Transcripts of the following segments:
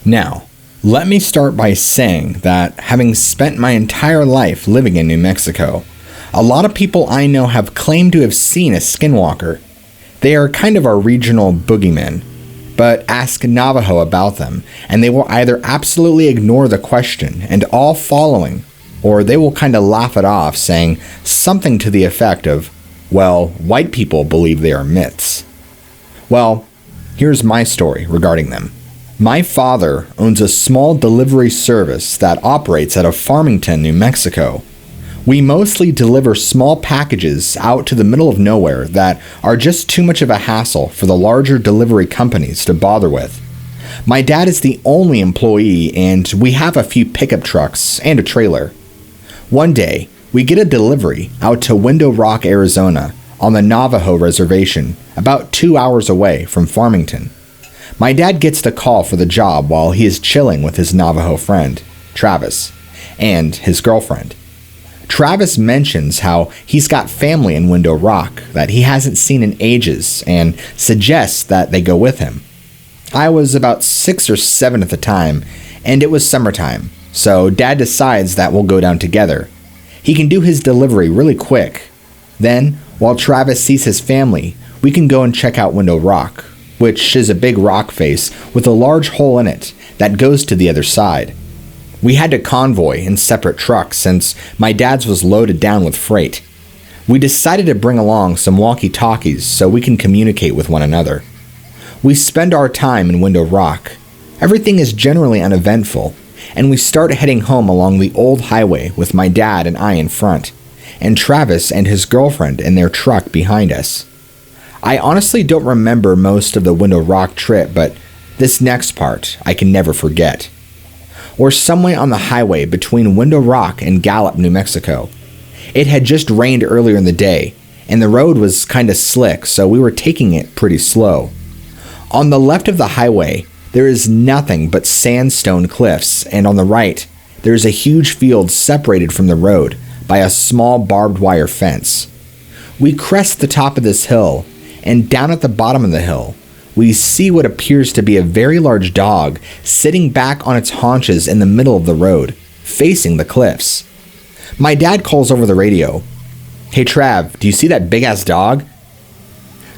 Now, let me start by saying that having spent my entire life living in New Mexico, a lot of people I know have claimed to have seen a skinwalker. They are kind of our regional boogeymen, but ask Navajo about them, and they will either absolutely ignore the question and all following, or they will kind of laugh it off, saying something to the effect of, well, white people believe they are myths. Well, here's my story regarding them. My father owns a small delivery service that operates out of Farmington, New Mexico. We mostly deliver small packages out to the middle of nowhere that are just too much of a hassle for the larger delivery companies to bother with. My dad is the only employee, and we have a few pickup trucks and a trailer. One day, we get a delivery out to Window Rock, Arizona, on the Navajo reservation, about 2 hours away from Farmington. My dad gets the call for the job while he is chilling with his Navajo friend, Travis, and his girlfriend. Travis mentions how he's got family in Window Rock that he hasn't seen in ages and suggests that they go with him. I was about 6 or 7 at the time, and it was summertime, so Dad decides that we'll go down together. He can do his delivery really quick. Then, while Travis sees his family, we can go and check out Window Rock, which is a big rock face with a large hole in it that goes to the other side. We had to convoy in separate trucks since my dad's was loaded down with freight. We decided to bring along some walkie-talkies so we can communicate with one another. We spend our time in Window Rock. Everything is generally uneventful, and we start heading home along the old highway with my dad and I in front, and Travis and his girlfriend in their truck behind us. I honestly don't remember most of the Window Rock trip, but this next part I can never forget. We're somewhere on the highway between Window Rock and Gallup, New Mexico. It had just rained earlier in the day, and the road was kinda slick, so we were taking it pretty slow. On the left of the highway, there is nothing but sandstone cliffs, and on the right, there is a huge field separated from the road by a small barbed wire fence. We crest the top of this hill, and down at the bottom of the hill, we see what appears to be a very large dog sitting back on its haunches in the middle of the road, facing the cliffs. My dad calls over the radio, "Hey Trav, do you see that big-ass dog?"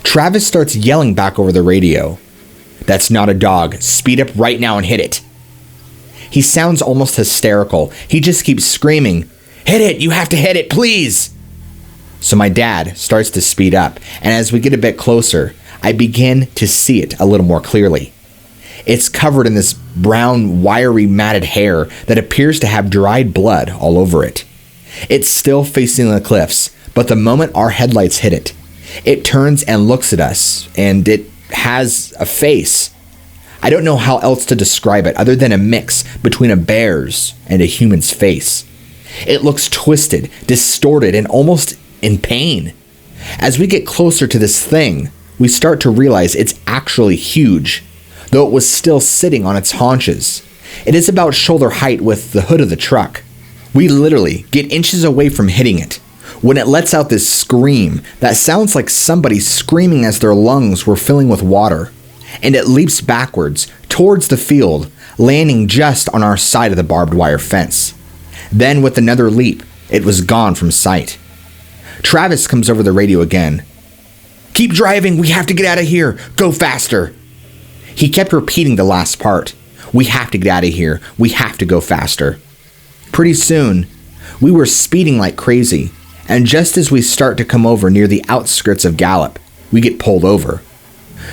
Travis starts yelling back over the radio, "That's not a dog. Speed up right now and hit it." He sounds almost hysterical. He just keeps screaming, "Hit it! You have to hit it, please!" So my dad starts to speed up, and as we get a bit closer, I begin to see it a little more clearly. It's covered in this brown, wiry, matted hair that appears to have dried blood all over it. It's still facing the cliffs, but the moment our headlights hit it, it turns and looks at us, and it has a face. I don't know how else to describe it other than a mix between a bear's and a human's face. It looks twisted, distorted, and almost in pain. As we get closer to this thing, we start to realize it's actually huge, though it was still sitting on its haunches. It is about shoulder height with the hood of the truck. We literally get inches away from hitting it when it lets out this scream that sounds like somebody screaming as their lungs were filling with water, and it leaps backwards towards the field, landing just on our side of the barbed wire fence. Then with another leap, it was gone from sight. Travis comes over the radio again. "Keep driving, we have to get out of here, go faster." He kept repeating the last part. "We have to get out of here, we have to go faster." Pretty soon, we were speeding like crazy, and just as we start to come over near the outskirts of Gallup, we get pulled over.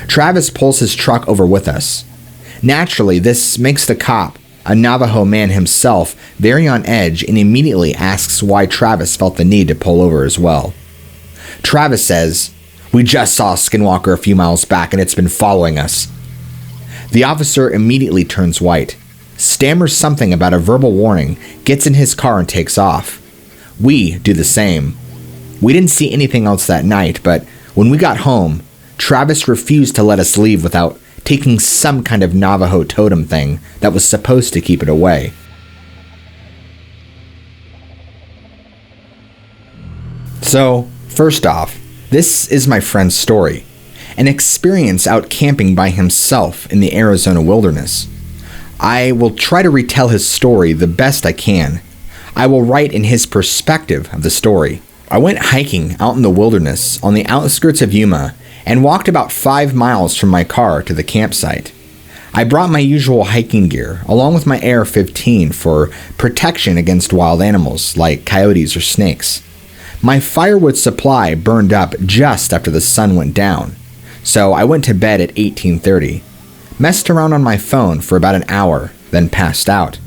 Travis pulls his truck over with us. Naturally, this makes the cop, a Navajo man himself, very on edge and immediately asks why Travis felt the need to pull over as well. Travis says, "We just saw a skinwalker a few miles back and it's been following us." The officer immediately turns white, stammers something about a verbal warning, gets in his car and takes off. We do the same. We didn't see anything else that night, but when we got home, Travis refused to let us leave without taking some kind of Navajo totem thing that was supposed to keep it away. So, first off, this is my friend's story, an experience out camping by himself in the Arizona wilderness. I will try to retell his story the best I can. I will write in his perspective of the story. I went hiking out in the wilderness on the outskirts of Yuma and walked about 5 miles from my car to the campsite. I brought my usual hiking gear along with my AR-15 for protection against wild animals like coyotes or snakes. My firewood supply burned up just after the sun went down, so I went to bed at 18:30, messed around on my phone for about an hour, then passed out.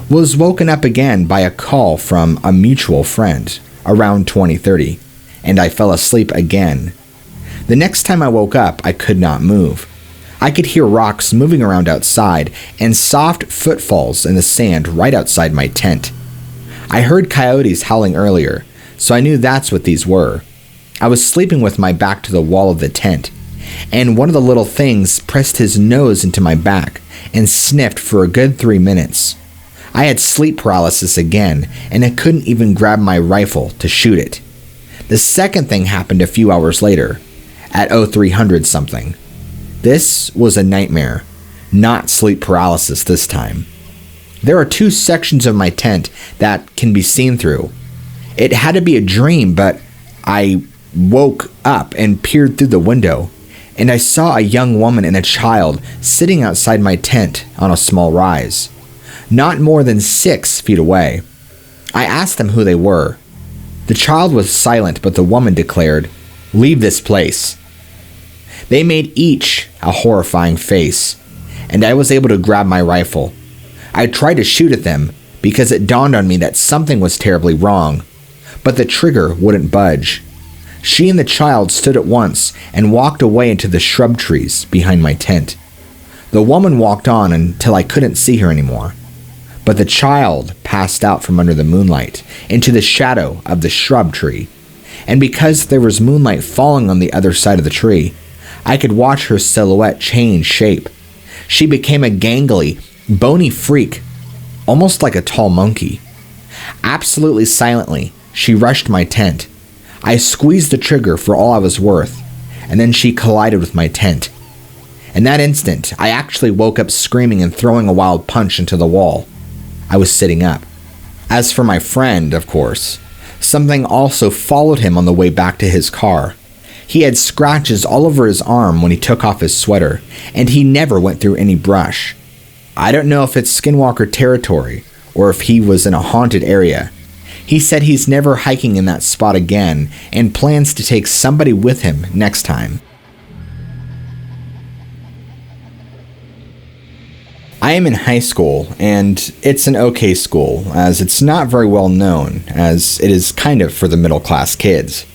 Was woken up again by a call from a mutual friend around 20:30, and I fell asleep again. The next time I woke up, I could not move. I could hear rocks moving around outside and soft footfalls in the sand right outside my tent. I heard coyotes howling earlier, so I knew that's what these were. I was sleeping with my back to the wall of the tent, and one of the little things pressed his nose into my back and sniffed for a good 3 minutes. I had sleep paralysis again, and I couldn't even grab my rifle to shoot it. The second thing happened a few hours later, at 0300 something. This was a nightmare, not sleep paralysis this time. There are 2 sections of my tent that can be seen through. It had to be a dream, but I woke up and peered through the window, and I saw a young woman and a child sitting outside my tent on a small rise, not more than 6 feet away. I asked them who they were. The child was silent, but the woman declared, "Leave this place." They made each a horrifying face, and I was able to grab my rifle. I tried to shoot at them because it dawned on me that something was terribly wrong, but the trigger wouldn't budge. She and the child stood at once and walked away into the shrub trees behind my tent. The woman walked on until I couldn't see her anymore, but the child passed out from under the moonlight into the shadow of the shrub tree, and because there was moonlight falling on the other side of the tree, I could watch her silhouette change shape. She became a gangly, bony freak, almost like a tall monkey. Absolutely silently, she rushed my tent. I squeezed the trigger for all I was worth, and then she collided with my tent. In that instant, I actually woke up screaming and throwing a wild punch into the wall. I was sitting up. As for my friend, of course, something also followed him on the way back to his car. He had scratches all over his arm when he took off his sweater, and he never went through any brush. I don't know if it's Skinwalker territory or if he was in a haunted area. He said he's never hiking in that spot again and plans to take somebody with him next time. I am in high school, and it's an okay school, as it's not very well known, as it is kind of for the middle class kids.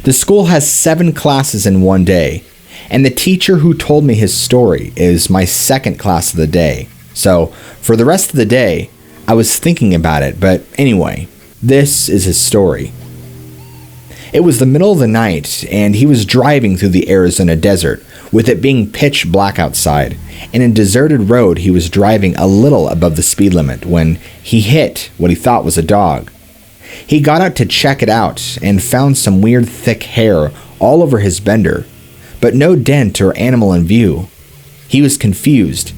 The school has 7 classes in one day, and the teacher who told me his story is my second class of the day. So, for the rest of the day, I was thinking about it, but anyway, this is his story. It was the middle of the night, and he was driving through the Arizona desert, with it being pitch black outside. In a deserted road, he was driving a little above the speed limit when he hit what he thought was a dog. He got out to check it out and found some weird thick hair all over his bender, but no dent or animal in view. He was confused.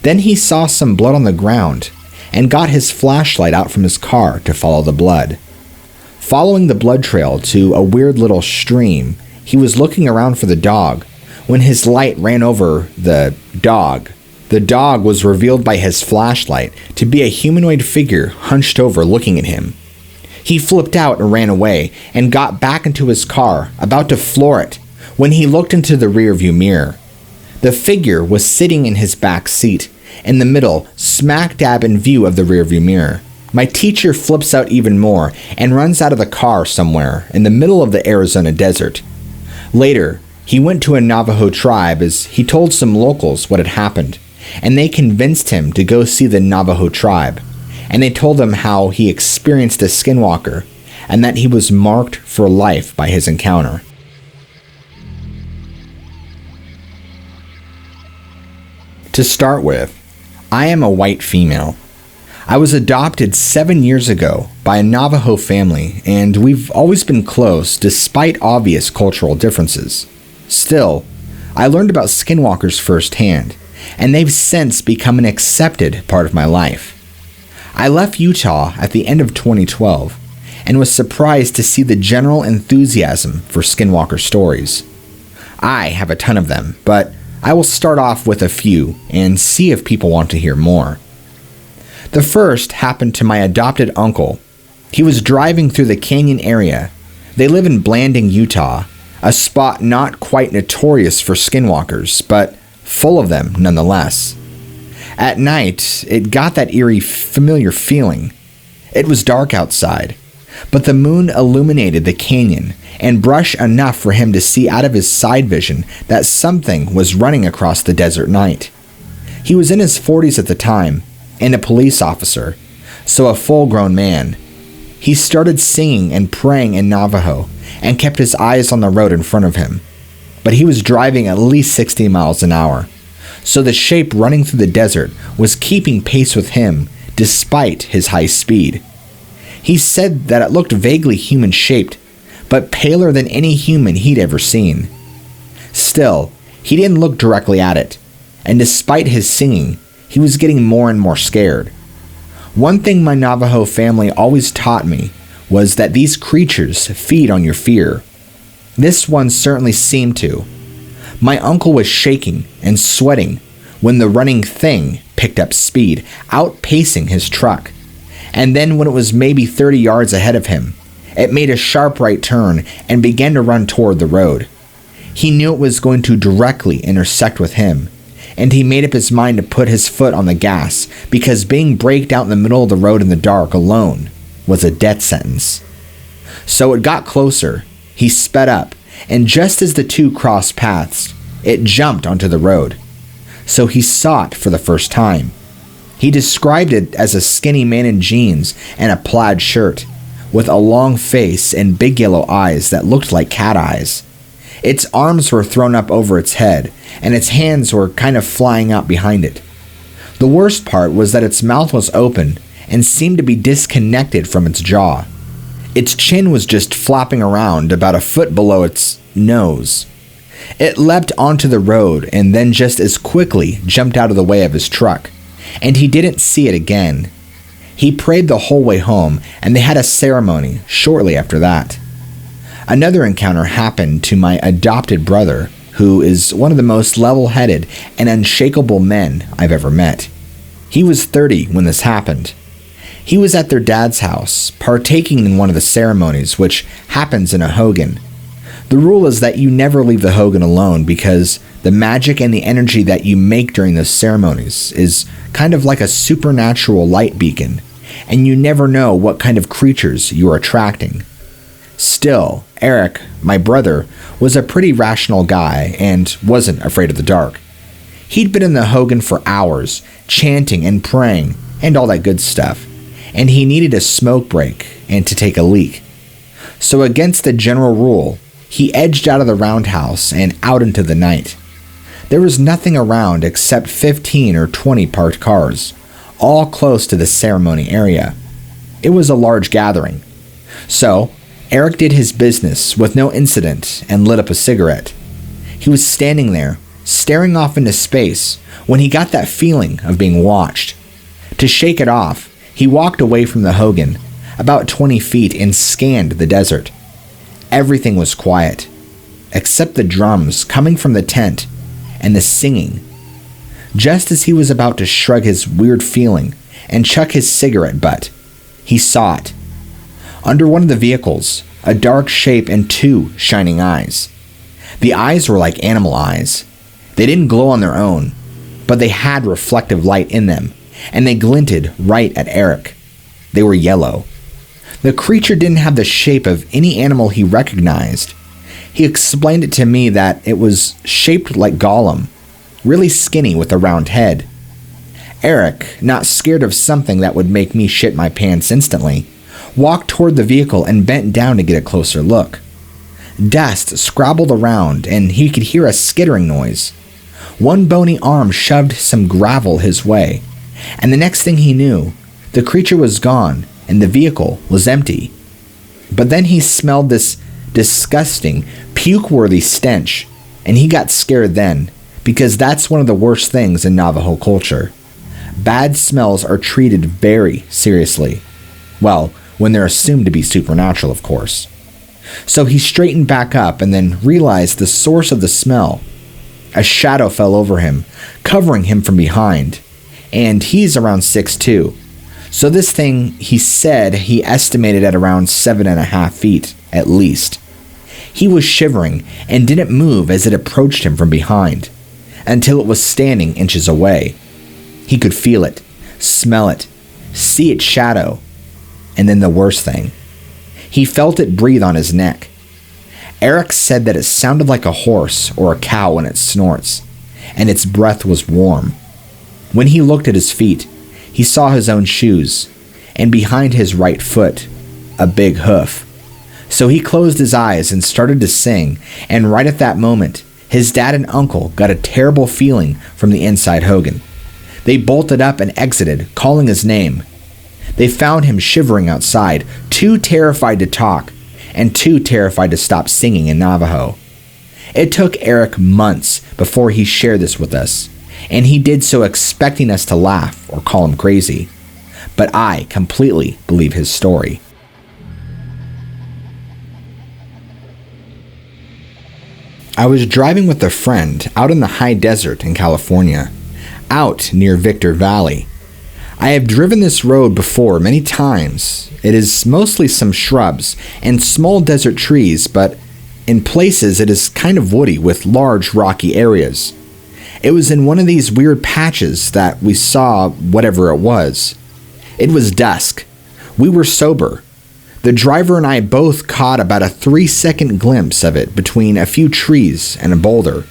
Then he saw some blood on the ground and got his flashlight out from his car to follow the blood. Following the blood trail to a weird little stream, he was looking around for the dog when his light ran over the dog. The dog was revealed by his flashlight to be a humanoid figure hunched over looking at him. He flipped out and ran away and got back into his car, about to floor it, when he looked into the rearview mirror. The figure was sitting in his back seat, in the middle, smack dab in view of the rearview mirror. My teacher flips out even more and runs out of the car somewhere in the middle of the Arizona desert. Later, he went to a Navajo tribe as he told some locals what had happened, and they convinced him to go see the Navajo tribe. And they told him how he experienced a skinwalker and that he was marked for life by his encounter. To start with, I am a white female. I was adopted 7 years ago by a Navajo family, and we've always been close despite obvious cultural differences. Still, I learned about skinwalkers firsthand, and they've since become an accepted part of my life. I left Utah at the end of 2012 and was surprised to see the general enthusiasm for Skinwalker stories. I have a ton of them, but I will start off with a few and see if people want to hear more. The first happened to my adopted uncle. He was driving through the canyon area. They live in Blanding, Utah, a spot not quite notorious for skinwalkers, but full of them nonetheless. At night, it got that eerie, familiar feeling. It was dark outside, but the moon illuminated the canyon and brush enough for him to see out of his side vision that something was running across the desert night. He was in his 40s at the time and a police officer, so a full-grown man. He started singing and praying in Navajo and kept his eyes on the road in front of him. But he was driving at least 60 miles an hour, so the shape running through the desert was keeping pace with him despite his high speed. He said that it looked vaguely human-shaped, but paler than any human he'd ever seen. Still, he didn't look directly at it, and despite his singing, he was getting more and more scared. One thing my Navajo family always taught me was that these creatures feed on your fear. This one certainly seemed to. My uncle was shaking and sweating when the running thing picked up speed, outpacing his truck. And then when it was maybe 30 yards ahead of him, it made a sharp right turn and began to run toward the road. He knew it was going to directly intersect with him, and he made up his mind to put his foot on the gas because being braked out in the middle of the road in the dark alone was a death sentence. So it got closer, he sped up, and just as the two crossed paths, it jumped onto the road. So he saw it for the first time. He described it as a skinny man in jeans and a plaid shirt, with a long face and big yellow eyes that looked like cat eyes. Its arms were thrown up over its head, and its hands were kind of flying out behind it. The worst part was that its mouth was open and seemed to be disconnected from its jaw. Its chin was just flopping around about a foot below its nose. It leapt onto the road and then just as quickly jumped out of the way of his truck, and he didn't see it again. He prayed the whole way home, and they had a ceremony shortly after that. Another encounter happened to my adopted brother, who is one of the most level-headed and unshakable men I've ever met. He was 30 when this happened. He was at their dad's house, partaking in one of the ceremonies, which happens in a hogan. The rule is that you never leave the hogan alone because the magic and the energy that you make during those ceremonies is kind of like a supernatural light beacon, and you never know what kind of creatures you are attracting. Still, Eric, my brother, was a pretty rational guy and wasn't afraid of the dark. He'd been in the hogan for hours, chanting and praying and all that good stuff, and he needed a smoke break and to take a leak. So against the general rule, he edged out of the roundhouse and out into the night. There was nothing around except 15 or 20 parked cars, all close to the ceremony area. It was a large gathering. So, Eric did his business with no incident and lit up a cigarette. He was standing there, staring off into space, when he got that feeling of being watched. To shake it off, he walked away from the hogan, about 20 feet, and scanned the desert. Everything was quiet, except the drums coming from the tent and the singing. Just as he was about to shrug his weird feeling and chuck his cigarette butt, he saw it. Under one of the vehicles, a dark shape and two shining eyes. The eyes were like animal eyes. They didn't glow on their own, but they had reflective light in them, and they glinted right at Eric. They were yellow. The creature didn't have the shape of any animal he recognized. He explained it to me that it was shaped like Gollum, really skinny with a round head. Eric, not scared of something that would make me shit my pants instantly, walked toward the vehicle and bent down to get a closer look. Dust scrabbled around, and he could hear a skittering noise. One bony arm shoved some gravel his way, and the next thing he knew, the creature was gone and the vehicle was empty. But then he smelled this disgusting, puke-worthy stench, and he got scared then, because that's one of the worst things in Navajo culture. Bad smells are treated very seriously. Well, when they're assumed to be supernatural, of course. So he straightened back up and then realized the source of the smell. A shadow fell over him, covering him from behind. And he's around 6'2". So this thing, he said, he estimated at around 7.5 feet, at least. He was shivering and didn't move as it approached him from behind, until it was standing inches away. He could feel it, smell it, see its shadow, and then the worst thing. He felt it breathe on his neck. Eric said that it sounded like a horse or a cow when it snorts, and its breath was warm. When he looked at his feet, he saw his own shoes, and behind his right foot, a big hoof. So he closed his eyes and started to sing, and right at that moment, his dad and uncle got a terrible feeling from the inside Hogan. They bolted up and exited, calling his name. They found him shivering outside, too terrified to talk, and too terrified to stop singing in Navajo. It took Eric months before he shared this with us, and he did so expecting us to laugh or call him crazy. But I completely believe his story. I was driving with a friend out in the high desert in California, out near Victor Valley. I have driven this road before many times. It is mostly some shrubs and small desert trees, but in places it is kind of woody with large rocky areas. It was in one of these weird patches that we saw whatever it was. It was dusk. We were sober. The driver and I both caught about a 3-second glimpse of it between a few trees and a boulder.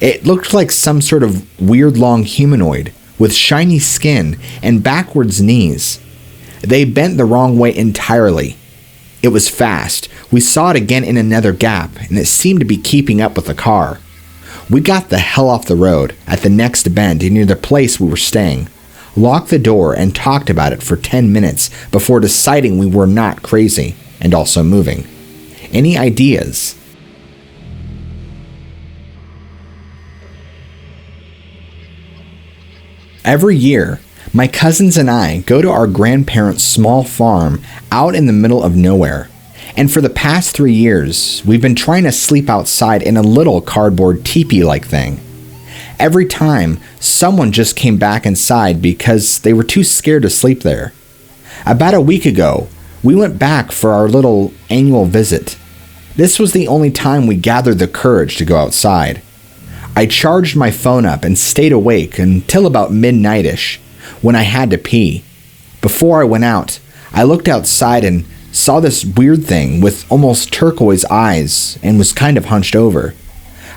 It looked like some sort of weird long humanoid with shiny skin and backwards knees. They bent the wrong way entirely. It was fast. We saw it again in another gap, and it seemed to be keeping up with the car. We got the hell off the road at the next bend near the place we were staying, locked the door, and talked about it for 10 minutes before deciding we were not crazy and also moving. Any ideas? Every year, my cousins and I go to our grandparents' small farm out in the middle of nowhere. And for the past 3 years, we've been trying to sleep outside in a little cardboard teepee-like thing. Every time, someone just came back inside because they were too scared to sleep there. About a week ago, we went back for our little annual visit. This was the only time we gathered the courage to go outside. I charged my phone up and stayed awake until about midnight-ish, when I had to pee. Before I went out, I looked outside and saw this weird thing with almost turquoise eyes and was kind of hunched over.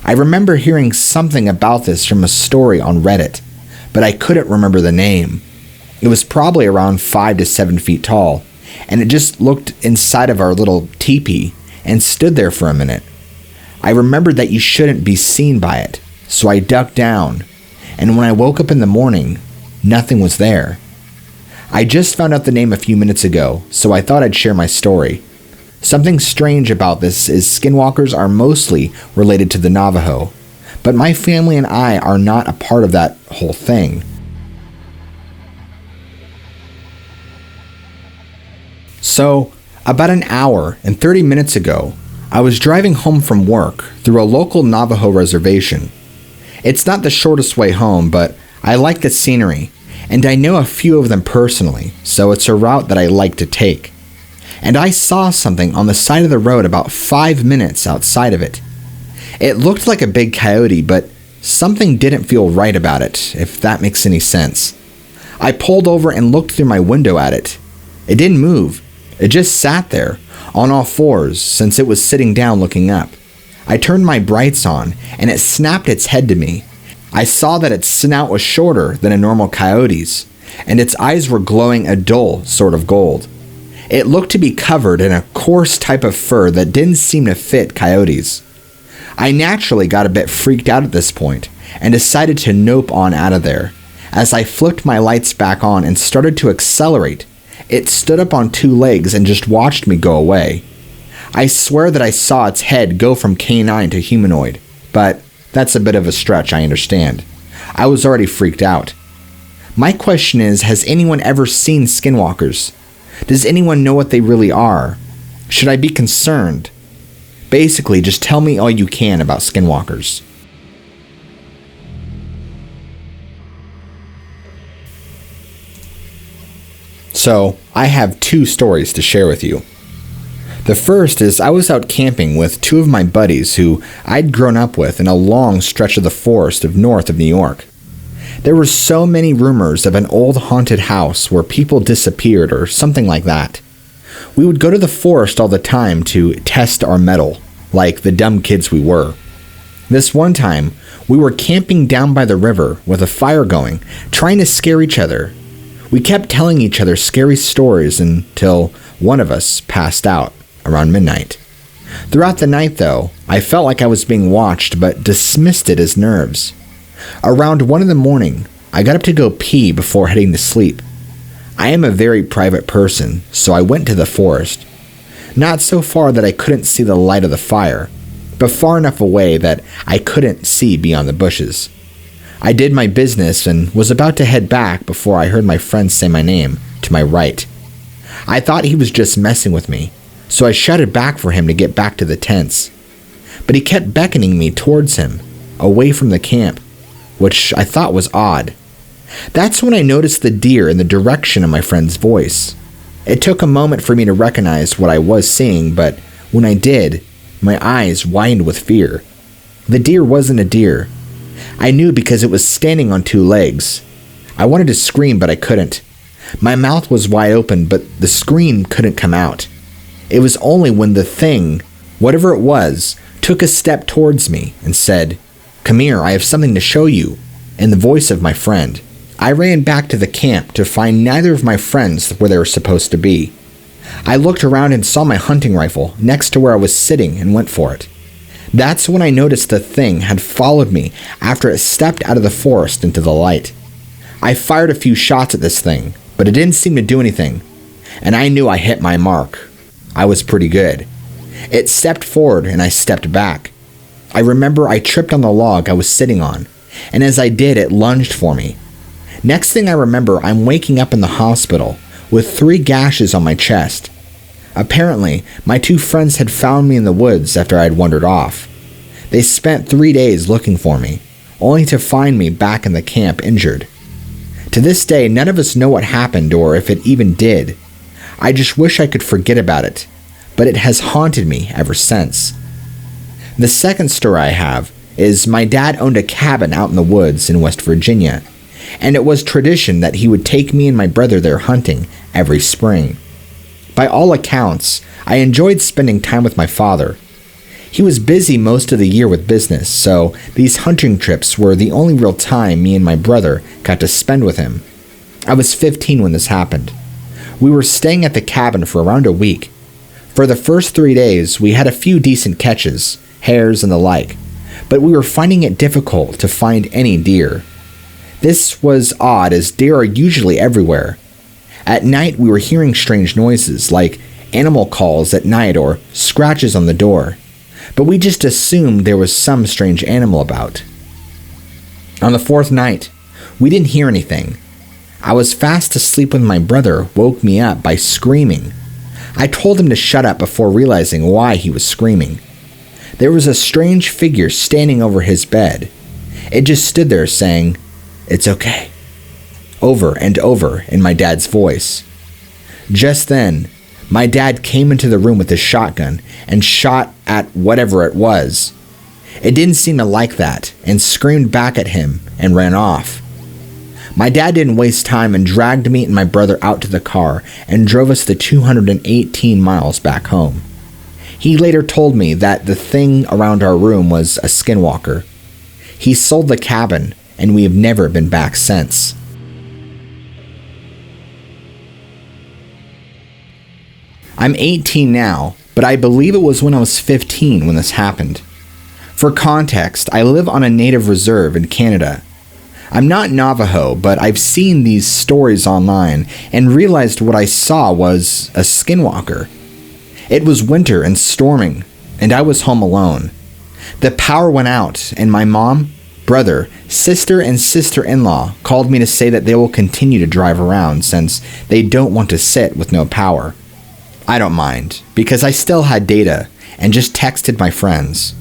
I remember hearing something about this from a story on Reddit, but I couldn't remember the name. It was probably around 5 to 7 feet tall, and it just looked inside of our little teepee and stood there for a minute. I remembered that you shouldn't be seen by it, so I ducked down, and when I woke up in the morning, nothing was there. I just found out the name a few minutes ago, so I thought I'd share my story. Something strange about this is skinwalkers are mostly related to the Navajo, but my family and I are not a part of that whole thing. So, about an hour and 30 minutes ago, I was driving home from work through a local Navajo reservation. It's not the shortest way home, but I like the scenery, and I know a few of them personally, so it's a route that I like to take. And I saw something on the side of the road about 5 minutes outside of it. It looked like a big coyote, but something didn't feel right about it, if that makes any sense. I pulled over and looked through my window at it. It didn't move. It just sat there, on all fours, since it was sitting down looking up. I turned my brights on, and it snapped its head to me. I saw that its snout was shorter than a normal coyote's, and its eyes were glowing a dull sort of gold. It looked to be covered in a coarse type of fur that didn't seem to fit coyotes. I naturally got a bit freaked out at this point, and decided to nope on out of there. As I flipped my lights back on and started to accelerate, it stood up on 2 legs and just watched me go away. I swear that I saw its head go from canine to humanoid, but That's a bit of a stretch, I understand. I was already freaked out. My question is, has anyone ever seen skinwalkers? Does anyone know what they really are? Should I be concerned? Basically, just tell me all you can about skinwalkers. So, I have 2 stories to share with you. The first is I was out camping with 2 of my buddies who I'd grown up with in a long stretch of the forest north of New York. There were so many rumors of an old haunted house where people disappeared or something like that. We would go to the forest all the time to test our mettle, like the dumb kids we were. This one time, we were camping down by the river with a fire going, trying to scare each other. We kept telling each other scary stories until one of us passed out around midnight. Throughout the night, though, I felt like I was being watched but dismissed it as nerves. Around 1 in the morning, I got up to go pee before heading to sleep. I am a very private person, so I went to the forest. Not so far that I couldn't see the light of the fire, but far enough away that I couldn't see beyond the bushes. I did my business and was about to head back before I heard my friend say my name to my right. I thought he was just messing with me, so I shouted back for him to get back to the tents. But he kept beckoning me towards him, away from the camp, which I thought was odd. That's when I noticed the deer in the direction of my friend's voice. It took a moment for me to recognize what I was seeing, but when I did, my eyes widened with fear. The deer wasn't a deer. I knew because it was standing on 2 legs. I wanted to scream, but I couldn't. My mouth was wide open, but the scream couldn't come out. It was only when the thing, whatever it was, took a step towards me and said, "Come here, I have something to show you," in the voice of my friend. I ran back to the camp to find neither of my friends where they were supposed to be. I looked around and saw my hunting rifle next to where I was sitting and went for it. That's when I noticed the thing had followed me after it stepped out of the forest into the light. I fired a few shots at this thing, but it didn't seem to do anything, and I knew I hit my mark. I was pretty good. It stepped forward and I stepped back. I remember I tripped on the log I was sitting on, and as I did, it lunged for me. Next thing I remember, I'm waking up in the hospital with 3 gashes on my chest. Apparently, my 2 friends had found me in the woods after I had wandered off. They spent 3 days looking for me, only to find me back in the camp injured. To this day, none of us know what happened or if it even did. I just wish I could forget about it, but it has haunted me ever since. The second story I have is my dad owned a cabin out in the woods in West Virginia, and it was tradition that he would take me and my brother there hunting every spring. By all accounts, I enjoyed spending time with my father. He was busy most of the year with business, so these hunting trips were the only real time me and my brother got to spend with him. I was 15 when this happened. We were staying at the cabin for around a week. For the first 3 days, we had a few decent catches, hares and the like, but we were finding it difficult to find any deer. This was odd as deer are usually everywhere. At night, we were hearing strange noises like animal calls at night or scratches on the door, but we just assumed there was some strange animal about. On the 4th night, we didn't hear anything. I was fast asleep when my brother woke me up by screaming. I told him to shut up before realizing why he was screaming. There was a strange figure standing over his bed. It just stood there saying, "It's okay," over and over in my dad's voice. Just then, my dad came into the room with his shotgun and shot at whatever it was. It didn't seem to like that and screamed back at him and ran off. My dad didn't waste time and dragged me and my brother out to the car and drove us the 218 miles back home. He later told me that the thing around our room was a skinwalker. He sold the cabin and we have never been back since. I'm 18 now, but I believe it was when I was 15 when this happened. For context, I live on a native reserve in Canada. I'm not Navajo, but I've seen these stories online and realized what I saw was a skinwalker. It was winter and storming, and I was home alone. The power went out, and my mom, brother, sister, and sister-in-law called me to say that they will continue to drive around since they don't want to sit with no power. I don't mind, because I still had data and just texted my friends.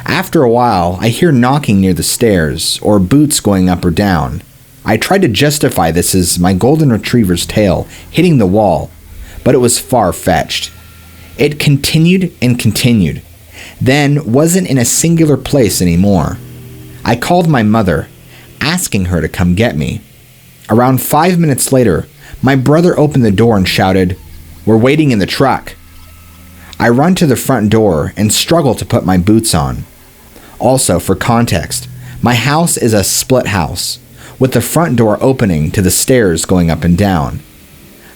After a while, I hear knocking near the stairs or boots going up or down. I tried to justify this as my golden retriever's tail hitting the wall, but it was far-fetched. It continued and continued, then wasn't in a singular place anymore. I called my mother, asking her to come get me. Around 5 minutes later, my brother opened the door and shouted, "We're waiting in the truck." I run to the front door and struggle to put my boots on. Also, for context, my house is a split house, with the front door opening to the stairs going up and down.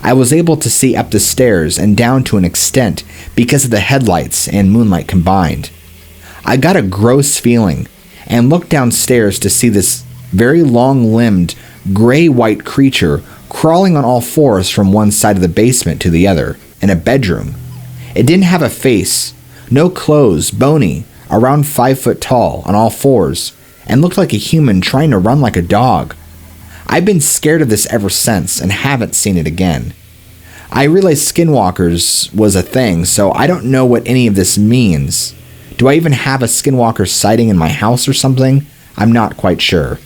I was able to see up the stairs and down to an extent because of the headlights and moonlight combined. I got a gross feeling and looked downstairs to see this very long-limbed, gray-white creature crawling on all fours from one side of the basement to the other, in a bedroom. It didn't have a face, no clothes, bony, around 5 foot tall, on all fours, and looked like a human trying to run like a dog. I've been scared of this ever since and haven't seen it again. I realized Skinwalkers was a thing, so I don't know what any of this means. Do I even have a Skinwalker sighting in my house or something? I'm not quite sure.